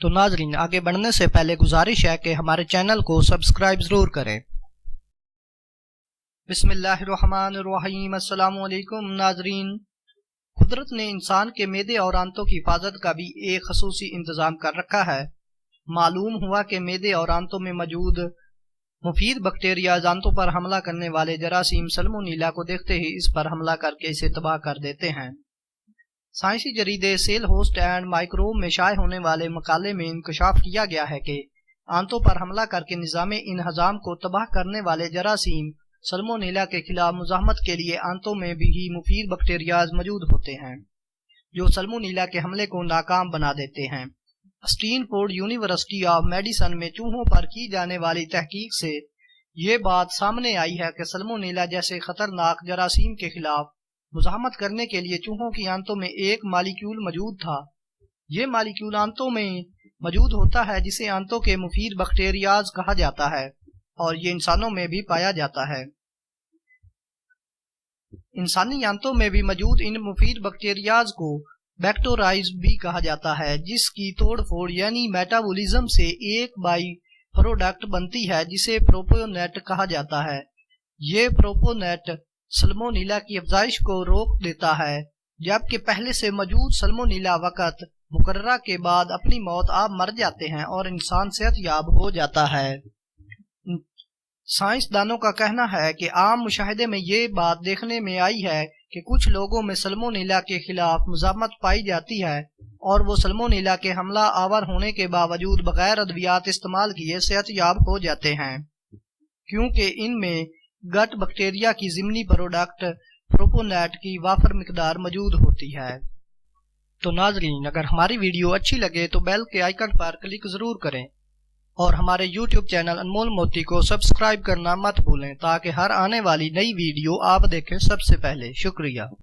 تو ناظرین آگے بڑھنے سے پہلے گزارش ہے کہ ہمارے چینل کو سبسکرائب ضرور کریں۔ بسم اللہ الرحمن الرحیم۔ السلام علیکم ناظرین، قدرت نے انسان کے معدے اور آنتوں کی حفاظت کا بھی ایک خصوصی انتظام کر رکھا ہے۔ معلوم ہوا کہ معدے اور آنتوں میں موجود مفید بیکٹیریا آنتوں پر حملہ کرنے والے جراثیم سالمونیلا کو دیکھتے ہی اس پر حملہ کر کے اسے تباہ کر دیتے ہیں۔ سائنسی جریدے سیل ہوسٹ اینڈ مائکروب میں شائع ہونے والے مقالے میں انکشاف کیا گیا ہے کہ آنتوں پر حملہ کر کے نظام انہضام کو تباہ کرنے والے جراثیم سالمونیلا کے خلاف مزاحمت کے لیے آنتوں میں بھی مفید بیکٹیریاز موجود ہوتے ہیں جو سالمونیلا کے حملے کو ناکام بنا دیتے ہیں۔ اسٹینفورڈ یونیورسٹی آف میڈیسن میں چوہوں پر کی جانے والی تحقیق سے یہ بات سامنے آئی ہے کہ سالمونیلا جیسے خطرناک جراثیم کے خلاف مزاحمت کرنے کے لیے چوہوں کی آنتوں میں ایک مالیکیول موجود تھا۔ یہ مالیکیول آنتوں میں موجود ہوتا ہے جسے آنتوں کے مفید بیکٹیریاز کہا جاتا ہے اور یہ انسانوں میں بھی پایا جاتا ہے۔ انسانی آنتوں میں بھی موجود ان مفید بیکٹیریاز کو بیکٹورائز بھی کہا جاتا ہے، جس کی توڑ پھوڑ یعنی میٹابولزم سے ایک بائی پروڈکٹ بنتی ہے جسے پروپونیٹ کہا جاتا ہے۔ یہ پروپونیٹ سالمونیلا کی افزائش کو روک دیتا ہے، جبکہ پہلے سے موجود سالمونیلا وقت مقررہ کے بعد اپنی موت آپ مر جاتے ہیں اور انسان صحت یاب ہو جاتا ہے۔ سائنسدانوں کا کہنا ہے کہ عام مشاہدے میں یہ بات دیکھنے میں آئی ہے کہ کچھ لوگوں میں سالمونیلا کے خلاف مزاحمت پائی جاتی ہے اور وہ سالمونیلا کے حملہ آور ہونے کے باوجود بغیر ادویات استعمال کیے صحت یاب ہو جاتے ہیں، کیونکہ ان میں گٹ بیکٹیریا کی ضمنی پروڈکٹ پروپونیٹ کی وافر مقدار موجود ہوتی ہے۔ تو ناظرین اگر ہماری ویڈیو اچھی لگے تو بیل کے آئیکن پر کلک ضرور کریں اور ہمارے یوٹیوب چینل انمول موتی کو سبسکرائب کرنا مت بھولیں تاکہ ہر آنے والی نئی ویڈیو آپ دیکھیں سب سے پہلے۔ شکریہ۔